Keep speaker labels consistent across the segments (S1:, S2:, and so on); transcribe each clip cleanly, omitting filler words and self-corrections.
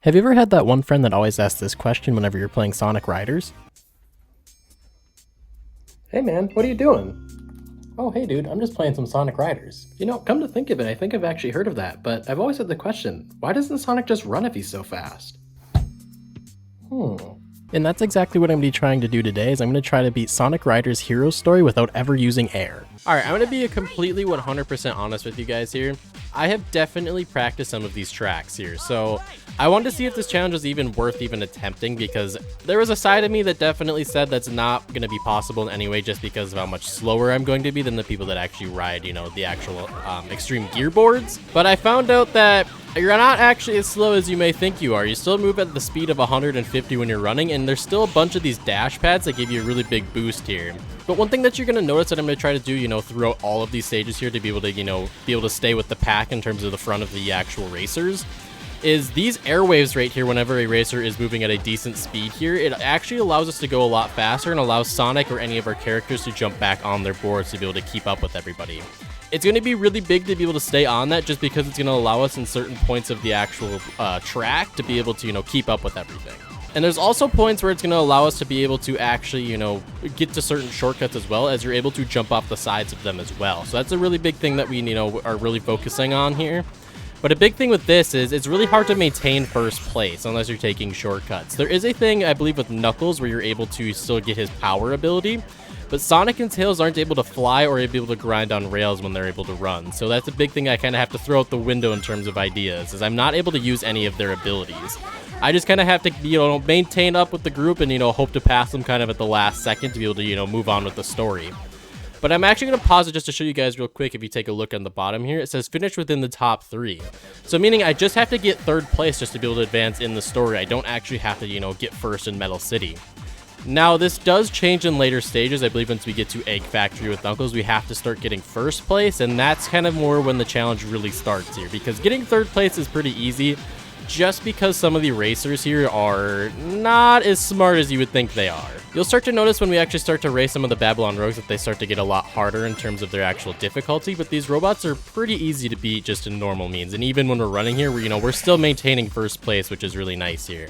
S1: Have you ever had that one friend that always asks this question whenever you're playing Sonic Riders? Hey man, what are you doing? Oh hey dude, I'm just playing some Sonic Riders. You know, come to think of it, I think I've actually heard of that, but I've always had the question, why doesn't Sonic just run if he's so fast? And that's exactly what I'm going to be trying to do today, is I'm going to try to beat Sonic Riders' hero story without ever using air. Alright, I'm going to be completely 100% honest with you guys here. I have definitely practiced some of these tracks here, so I wanted to see if this challenge was even worth even attempting, because there was a side of me that definitely said that's not going to be possible in any way just because of how much slower I'm going to be than the people that actually ride, you know, the actual extreme gear boards. But I found out that you're not actually as slow as you may think you are. You still move at the speed of 150 when you're running, and there's still a bunch of these dash pads that give you a really big boost here. But one thing that you're going to notice that I'm going to try to do, you know, throughout all of these stages here to be able to, you know, stay with the pack in terms of the front of the actual racers, is these airwaves right here. Whenever a racer is moving at a decent speed here, it actually allows us to go a lot faster and allows Sonic or any of our characters to jump back on their boards to be able to keep up with everybody. It's going to be really big to be able to stay on that, just because it's going to allow us in certain points of the actual track to be able to, you know, keep up with everything. And there's also points where it's going to allow us to be able to actually, you know, get to certain shortcuts as well, as you're able to jump off the sides of them as well. So that's a really big thing that we, you know, are really focusing on here. But a big thing with this is it's really hard to maintain first place unless you're taking shortcuts. There is a thing, I believe, with Knuckles where you're able to still get his power ability, but Sonic and Tails aren't able to fly or able to grind on rails when they're able to run. So that's a big thing I kind of have to throw out the window in terms of ideas, is I'm not able to use any of their abilities. I just kind of have to, you know, maintain up with the group and, you know, hope to pass them kind of at the last second to be able to, you know, move on with the story. But I'm actually going to pause it just to show you guys real quick. If you take a look on the bottom here, it says finish within the top 3. So meaning I just have to get 3rd place just to be able to advance in the story. I don't actually have to, you know, get first in Metal City. Now, this does change in later stages. I believe once we get to Egg Factory with Knuckles, we have to start getting 1st place, and that's kind of more when the challenge really starts here, because getting 3rd place is pretty easy, just because some of the racers here are not as smart as you would think they are. You'll start to notice when we actually start to race some of the Babylon Rogues that they start to get a lot harder in terms of their actual difficulty, but these robots are pretty easy to beat just in normal means, and even when we're running here, we're still maintaining 1st place, which is really nice here.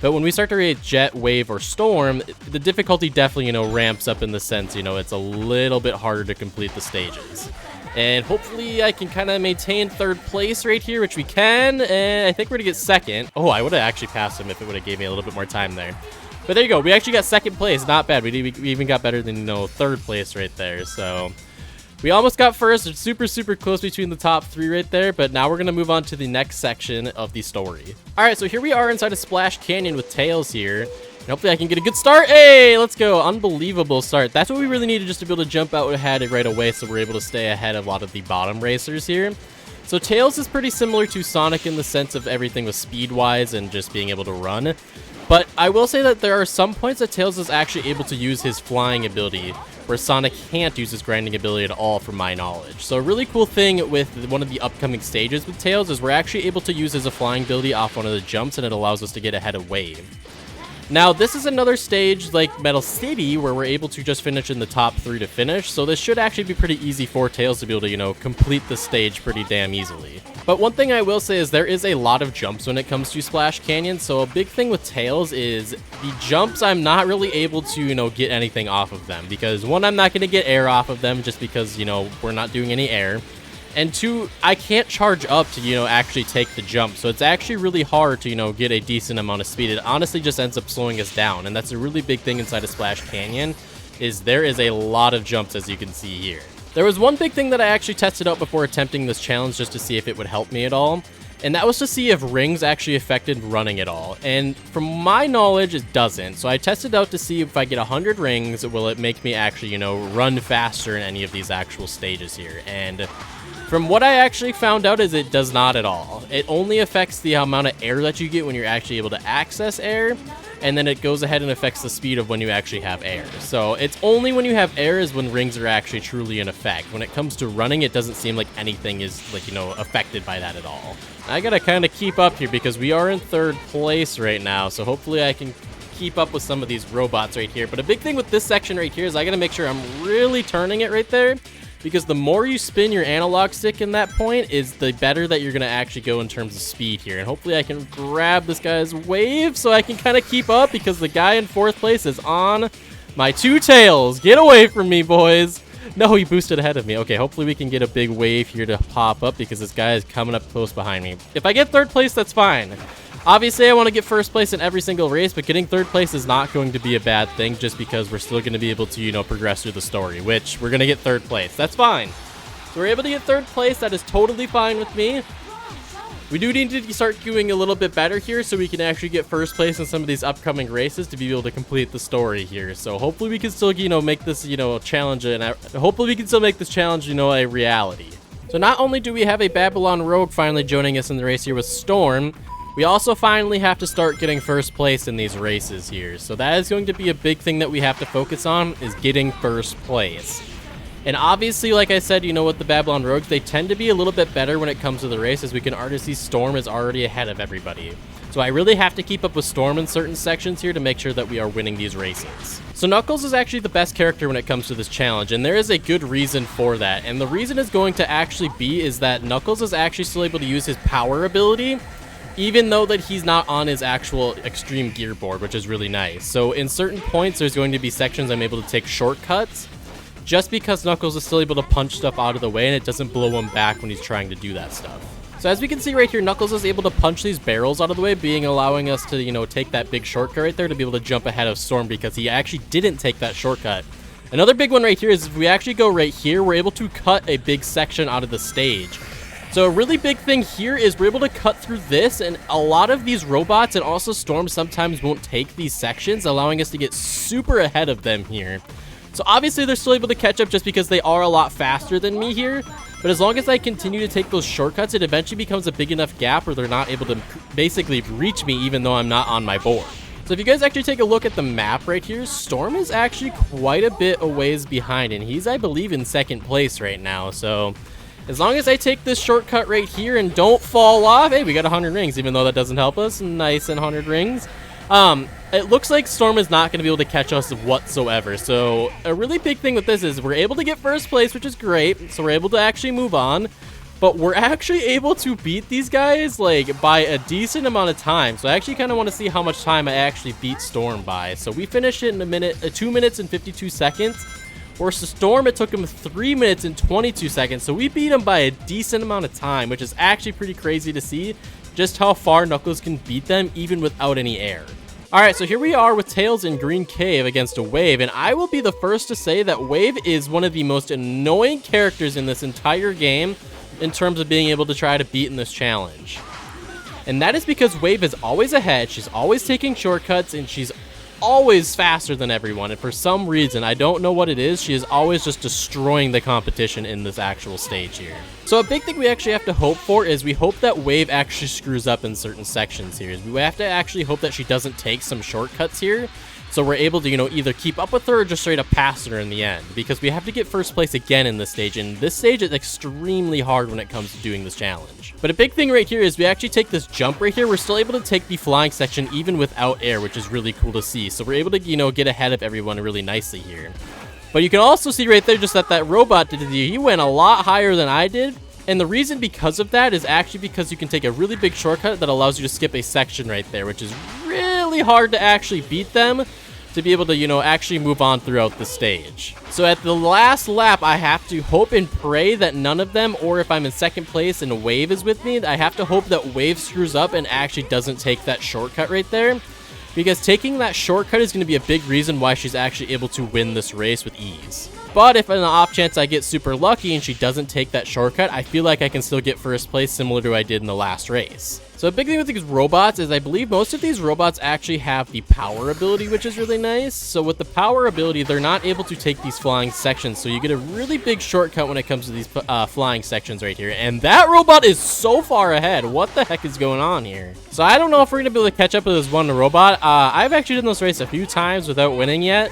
S1: But when we start to race Jet, Wave, or Storm, the difficulty definitely, you know, ramps up in the sense, you know, it's a little bit harder to complete the stages. And hopefully I can kind of maintain 3rd place right here, which we can, and I think we're going to get 2nd. Oh, I would have actually passed him if it would have gave me a little bit more time there. But there you go, we actually got 2nd place, not bad. We even got better than, you know, 3rd place right there, so we almost got 1st. It's super close between the top 3 right there, but now we're going to move on to the next section of the story. Alright, so here we are inside of Splash Canyon with Tails here. And hopefully I can get a good start. Hey, let's go. Unbelievable start. That's what we really needed, just to be able to jump out ahead right away, so we're able to stay ahead of a lot of the bottom racers here. So Tails is pretty similar to Sonic in the sense of everything with speed-wise and just being able to run. But I will say that there are some points that Tails is actually able to use his flying ability, where Sonic can't use his grinding ability at all from my knowledge. So a really cool thing with one of the upcoming stages with Tails is we're actually able to use his flying ability off one of the jumps, and it allows us to get ahead of Wave. Now, this is another stage like Metal City where we're able to just finish in the top 3 to finish, so this should actually be pretty easy for Tails to be able to, you know, complete the stage pretty damn easily. But one thing I will say is there is a lot of jumps when it comes to Splash Canyon, so a big thing with Tails is the jumps I'm not really able to, you know, get anything off of them, because 1, I'm not going to get air off of them just because, you know, we're not doing any air. And 2, I can't charge up to, you know, actually take the jump. So it's actually really hard to, you know, get a decent amount of speed. It honestly just ends up slowing us down. And that's a really big thing inside of Splash Canyon, is there is a lot of jumps, as you can see here. There was one big thing that I actually tested out before attempting this challenge just to see if it would help me at all. And that was to see if rings actually affected running at all. And from my knowledge, it doesn't. So I tested out to see if I get 100 rings, will it make me actually, you know, run faster in any of these actual stages here. And from what I actually found out is it does not at all. It only affects the amount of air that you get when you're actually able to access air, and then it goes ahead and affects the speed of when you actually have air. So it's only when you have air is when rings are actually truly in effect. When it comes to running, it doesn't seem like anything is, like, you know, affected by that at all. I gotta kind of keep up here because we are in 3rd place right now, so hopefully I can keep up with some of these robots right here. But a big thing with this section right here is I gotta make sure I'm really turning it right there, because the more you spin your analog stick in that point is the better that you're going to actually go in terms of speed here. And hopefully I can grab this guy's wave so I can kind of keep up, because the guy in 4th place is on my 2 tails. Get away from me, boys. No, he boosted ahead of me. Okay, hopefully we can get a big wave here to pop up, because this guy is coming up close behind me. If I get 3rd place, that's fine. Obviously, I want to get 1st place in every single race, but getting 3rd place is not going to be a bad thing, just because we're still going to be able to, you know, progress through the story, which we're going to get 3rd place. That's fine. So we're able to get 3rd place. That is totally fine with me. We do need to start doing a little bit better here so we can actually get 1st place in some of these upcoming races to be able to complete the story here. So hopefully we can still, you know, make this, you know, challenge, and hopefully we can still make this challenge, you know, a reality. So not only do we have a Babylon Rogue finally joining us in the race here with Storm, we also finally have to start getting 1st place in these races here. So that is going to be a big thing that we have to focus on, is getting 1st place. And obviously, like I said, you know, with the Babylon Rogues, they tend to be a little bit better when it comes to the race, as we can already see Storm is already ahead of everybody. So I really have to keep up with Storm in certain sections here to make sure that we are winning these races. So Knuckles is actually the best character when it comes to this challenge, and there is a good reason for that. And the reason is going to actually be is that Knuckles is actually still able to use his power ability, even though that he's not on his actual extreme gear board, which is really nice. So in certain points, there's going to be sections I'm able to take shortcuts, just because Knuckles is still able to punch stuff out of the way and it doesn't blow him back when he's trying to do that stuff. So as we can see right here, Knuckles is able to punch these barrels out of the way, allowing us to, you know, take that big shortcut right there to be able to jump ahead of Storm, because he actually didn't take that shortcut. Another big one right here is if we actually go right here, we're able to cut a big section out of the stage. So a really big thing here is we're able to cut through this, and a lot of these robots and also Storm sometimes won't take these sections, allowing us to get super ahead of them here. So obviously they're still able to catch up just because they are a lot faster than me here, but as long as I continue to take those shortcuts, it eventually becomes a big enough gap where they're not able to basically reach me even though I'm not on my board. So if you guys actually take a look at the map right here, Storm is actually quite a bit a ways behind, and he's, I believe, in 2nd place right now. So as long as I take this shortcut right here and don't fall off, hey, we got 100 rings, even though that doesn't help us. Nice and 100 rings. It looks like Storm is not going to be able to catch us whatsoever. So a really big thing with this is we're able to get 1st place, which is great. So we're able to actually move on. But we're actually able to beat these guys, like, by a decent amount of time. So I actually kind of want to see how much time I actually beat Storm by. So we finished it in 2 minutes and 52 seconds. Whereas Storm, it took him 3 minutes and 22 seconds. So we beat him by a decent amount of time, which is actually pretty crazy to see just how far Knuckles can beat them even without any air. Alright, so here we are with Tails in Green Cave against a Wave, and I will be the first to say that Wave is one of the most annoying characters in this entire game in terms of being able to try to beat in this challenge. And that is because Wave is always ahead, she's always taking shortcuts, and she's always faster than everyone, and for some reason, I don't know what it is, she is always just destroying the competition in this actual stage here. So a big thing we actually have to hope for is we hope that Wave actually screws up in certain sections here. We have to actually hope that she doesn't take some shortcuts here, so we're able to, you know, either keep up with her or just straight up pass her in the end, because we have to get 1st place again in this stage, and this stage is extremely hard when it comes to doing this challenge. But a big thing right here is we actually take this jump right here, we're still able to take the flying section even without air, which is really cool to see. So we're able to, you know, get ahead of everyone really nicely here. But you can also see right there just that robot he went a lot higher than I did. And the reason because of that is actually because you can take a really big shortcut that allows you to skip a section right there, which is really hard to actually beat them to be able to, you know, actually move on throughout the stage. So at the last lap, I have to hope and pray that none of them, or if I'm in 2nd place and Wave is with me, I have to hope that Wave screws up and actually doesn't take that shortcut right there, because taking that shortcut is going to be a big reason why she's actually able to win this race with ease. But if on the off chance I get super lucky and she doesn't take that shortcut, I feel like I can still get 1st place similar to what I did in the last race. So a big thing with these robots is I believe most of these robots actually have the power ability, which is really nice. So with the power ability, they're not able to take these flying sections. So you get a really big shortcut when it comes to these flying sections right here. And that robot is so far ahead. What the heck is going on here? So I don't know if we're going to be able to catch up with this one robot. I've actually done this race a few times without winning yet.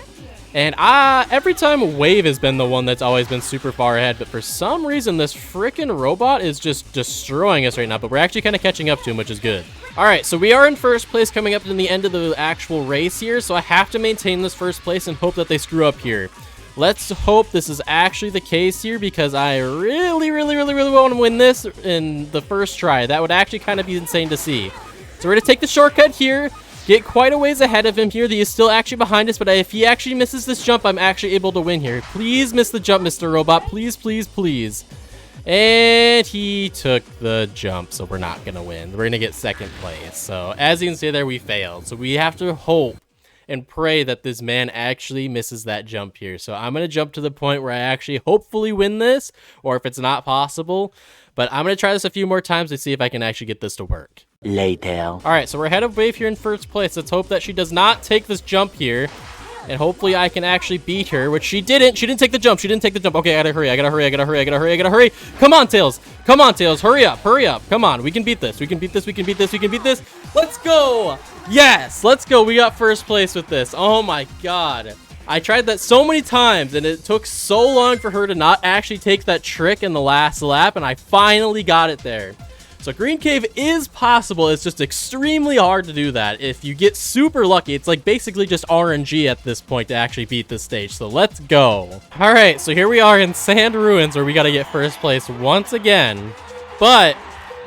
S1: And every time Wave has been the one that's always been super far ahead, but for some reason this freaking robot is just destroying us right now, but we're actually kind of catching up to him, which is good. Alright, so we are in 1st place coming up to the end of the actual race here, so I have to maintain this 1st place and hope that they screw up here. Let's hope this is actually the case here, because I really want to win this in the first try. That would actually kind of be insane to see. So we're going to take the shortcut here, get quite a ways ahead of him here. He is still actually behind us, but if he actually misses this jump, I'm actually able to win here. Please miss the jump, Mr. Robot. Please, please, please. And he took the jump, so we're not going to win. We're going to get second place. So as you can see there, we failed. So we have to hope and pray that this man actually misses that jump here. So I'm going to jump to the point where I actually hopefully win this, or if it's not possible. But I'm going to try this a few more times to see if I can actually get this to work.
S2: Later.
S1: All right, so we're ahead of Wave here in first place. Let's hope that she does not take this jump here. And hopefully I can actually beat her, which she didn't. She didn't take the jump. She didn't take the jump. Okay, I gotta hurry. I gotta hurry. I gotta hurry. I gotta hurry. I gotta hurry. Come on, Tails. Come on, Tails. Hurry up. Hurry up. Come on. We can beat this. We can beat this. We can beat this. We can beat this. Let's go. Yes, let's go. We got first place with this. Oh my God. I tried that so many times, and it took so long for her to not actually take that trick in the last lap, and I finally got it there. So Green Cave is possible. It's just extremely hard to do that. If you get super lucky, it's like basically just RNG at this point to actually beat this stage. So let's go. All right, so here we are in Sand Ruins, where we got to get first place once again. But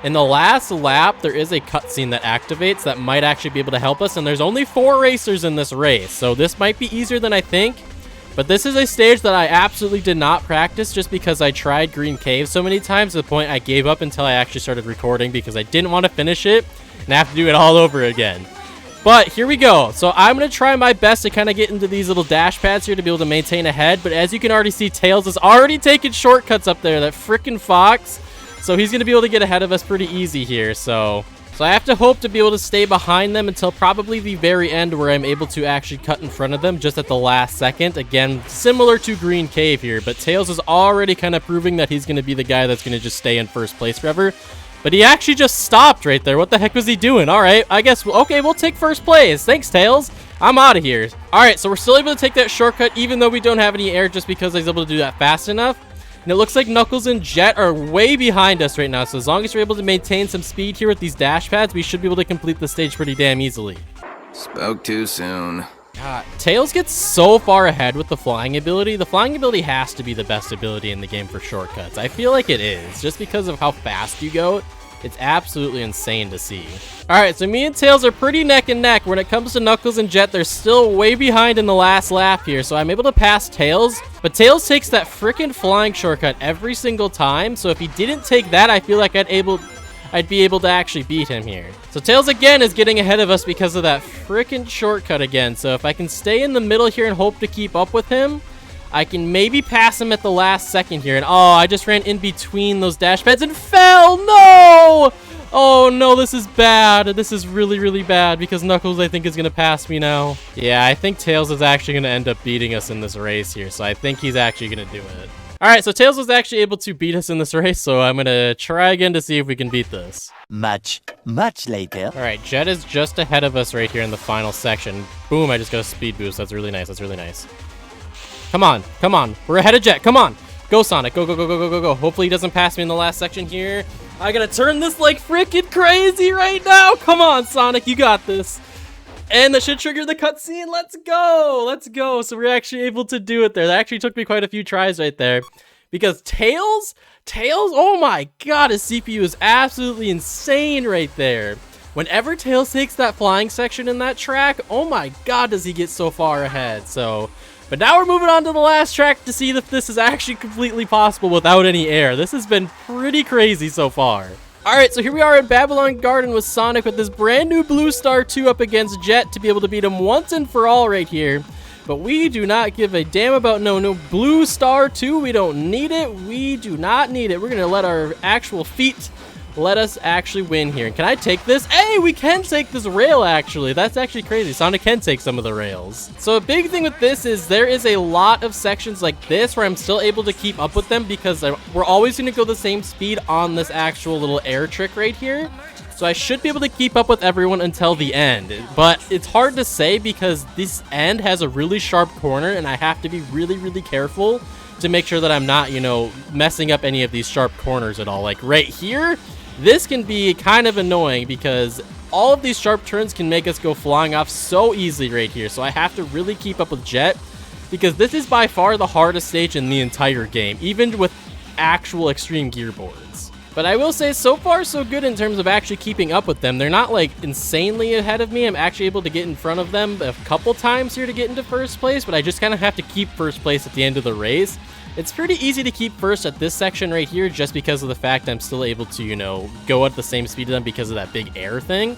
S1: in the last lap, there is a cutscene that activates that might actually be able to help us. And there's only 4 racers in this race, so this might be easier than I think. But this is a stage that I absolutely did not practice just because I tried Green Cave so many times to the point I gave up until I actually started recording because I didn't want to finish it and have to do it all over again. But here we go. So I'm going to try my best to kind of get into these little dash pads here to be able to maintain ahead. But as you can already see, Tails is already taking shortcuts up there. That freaking fox. So he's going to be able to get ahead of us pretty easy here. So I have to hope to be able to stay behind them until probably the very end, where I'm able to actually cut in front of them just at the last second. Again, similar to Green Cave here, but Tails is already kind of proving that he's going to be the guy that's going to just stay in first place forever. But he actually just stopped right there. What the heck was he doing? All right, I guess, okay, we'll take first place. Thanks, Tails. I'm out of here. All right, so we're still able to take that shortcut even though we don't have any air, just because I was able to do that fast enough. And it looks like Knuckles and Jet are way behind us right now. So as long as we're able to maintain some speed here with these dash pads, we should be able to complete the stage pretty damn easily.
S3: Spoke too soon.
S1: Tails gets so far ahead with the flying ability. The flying ability has to be the best ability in the game for shortcuts. I feel like it is, just because of how fast you go. It's absolutely insane to see. All right, so me and Tails are pretty neck and neck. When it comes to Knuckles and Jet, they're still way behind in the last lap here. So I'm able to pass Tails, but Tails takes that freaking flying shortcut every single time. So if he didn't take that, I feel like I'd be able to actually beat him here. So Tails again is getting ahead of us because of that freaking shortcut again. So if I can stay in the middle here and hope to keep up with him, I can maybe pass him at the last second here. And oh, I just ran in between those dash pads and fell. No! Oh no, this is bad. This is really bad because Knuckles, I think, is going to pass me now. Yeah, I think Tails is actually going to end up beating us in this race here. So I think he's actually going to do it. All right, so Tails was actually able to beat us in this race. So I'm going to try again to see if we can beat this.
S2: Much later.
S1: All right, Jet is just ahead of us right here in the final section. Boom, I just got a speed boost. That's really nice. That's really nice. Come on, come on. We're ahead of Jet. Come on. Go, Sonic. Go, go, go, go, go, go, go. Hopefully he doesn't pass me in the last section here. I gotta turn this like freaking crazy right now. Come on, Sonic. You got this. And that should trigger the cutscene. Let's go. Let's go. So we're actually able to do it there. That actually took me quite a few tries right there. Because Tails, oh my God, his CPU is absolutely insane right there. Whenever Tails takes that flying section in that track, oh my God, does he get so far ahead. But now we're moving on to the last track to see if this is actually completely possible without any air. This has been pretty crazy so far. All right, so here we are in Babylon Garden with Sonic with this brand new Blue Star 2 up against Jet to be able to beat him once and for all right here. But we do not give a damn about no Blue Star 2. We don't need it. We do not need it. We're going to let our actual feet let us actually win here. Can I take this? Hey, we can take this rail, actually. That's actually crazy. Sonic can take some of the rails. So a big thing with this is there is a lot of sections like this where I'm still able to keep up with them because we're always going to go the same speed on this actual little air trick right here. So I should be able to keep up with everyone until the end. But it's hard to say because this end has a really sharp corner and I have to be really careful to make sure that I'm not, messing up any of these sharp corners at all. Like right here, this can be kind of annoying because all of these sharp turns can make us go flying off so easily right here. So I have to really keep up with Jet because this is by far the hardest stage in the entire game, even with actual extreme gear boards. But I will say, so far so good in terms of actually keeping up with them. They're not like insanely ahead of me. I'm actually able to get in front of them a couple times here to get into first place, but I just kind of have to keep first place at the end of the race. It's pretty easy to keep first at this section right here just because of the fact I'm still able to, you know, go at the same speed as them because of that big air thing.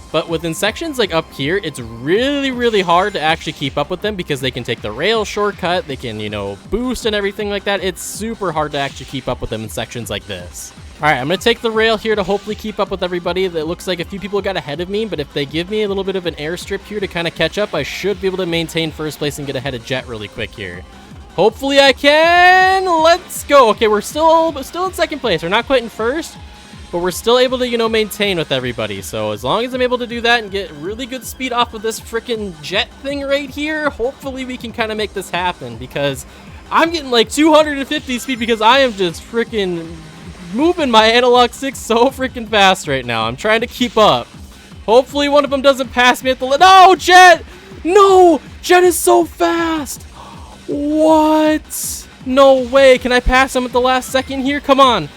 S1: But within sections like up here, it's really, really hard to actually keep up with them because they can take the rail shortcut, they can, you know, boost and everything like that. It's super hard to actually keep up with them in sections like this. Alright, I'm going to take the rail here to hopefully keep up with everybody. It looks like a few people got ahead of me, but if they give me a little bit of an airstrip here to kind of catch up, I should be able to maintain first place and get ahead of Jet really quick here. Hopefully I can! Let's go! Okay, we're still in second place. We're not quite in first, but we're still able to, you know, maintain with everybody. So as long as I'm able to do that and get really good speed off of this freaking Jet thing right here, hopefully we can kind of make this happen, because I'm getting like 250 speed because I am just freaking moving my analog stick so freaking fast right now. I'm trying to keep up. Hopefully one of them doesn't pass me at the no, Jet! No! Jet is so fast! What? No way. Can I pass him at the last second here? Come on.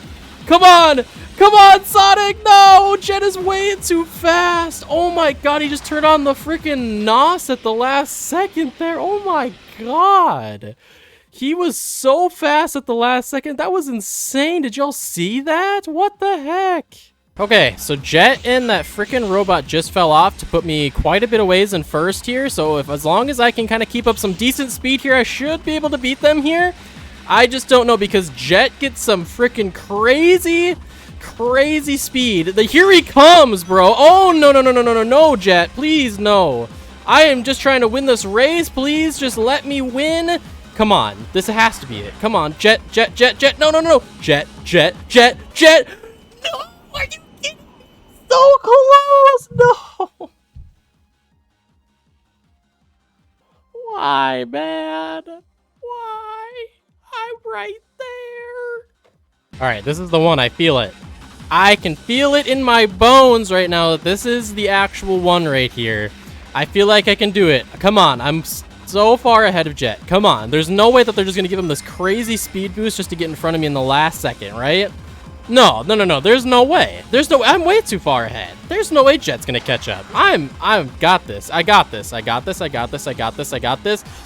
S1: Come on! Come on, Sonic! No! Jet is way too fast! Oh my god, he just turned on the freaking NOS at the last second there. Oh my god. He was so fast at the last second. That was insane. Did y'all see that? What the heck? Okay, so Jet and that freaking robot just fell off to put me quite a bit of ways in first here. So as long as I can kind of keep up some decent speed here, I should be able to beat them here. I just don't know because Jet gets some freaking crazy speed. Here he comes, bro. Oh, no, Jet. Please, no. I am just trying to win this race. Please, just let me win. Come on. This has to be it. Come on. Jet. No. Jet. No, are you kidding? So close. No. Why, man? Why? I'm right there. All right, this is the one. I feel it. I can feel it in my bones right now that this is the actual one right here. I feel like I can do it. Come on. I'm so far ahead of Jet. Come on. There's no way that they're just going to give him this crazy speed boost just to get in front of me in the last second, right? No. There's no way. I'm way too far ahead. There's no way Jet's going to catch up. I've got this. I got this.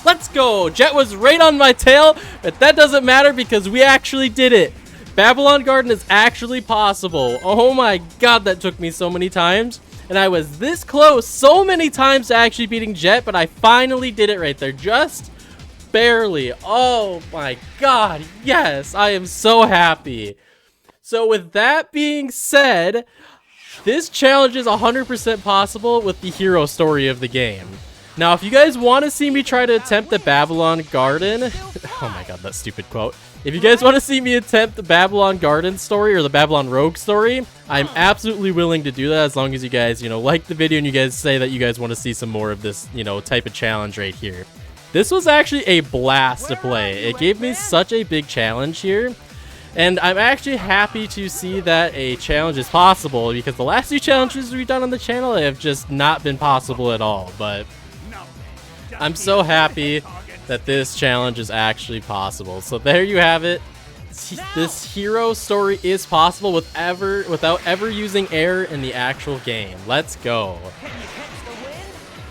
S1: Let's go. Jet was right on my tail, but that doesn't matter because we actually did it. Babylon Garden is actually possible. Oh my god, that took me so many times. And I was this close so many times to actually beating Jet, but I finally did it right there. Just barely. Oh my god, yes. I am so happy. So with that being said, this challenge is 100% possible with the hero story of the game. Now, if you guys want to see me try to attempt the Babylon Garden... oh my god, that stupid quote. If you guys want to see me attempt the Babylon Garden story or the Babylon Rogue story, I'm absolutely willing to do that as long as you guys, you know, like the video and you guys say that you guys want to see some more of this, you know, type of challenge right here. This was actually a blast to play. It gave me such a big challenge here. And I'm actually happy to see that a challenge is possible because the last two challenges we've done on the channel have just not been possible at all. But I'm so happy that this challenge is actually possible. So there you have it. This hero story is possible without ever using air in the actual game. Let's go.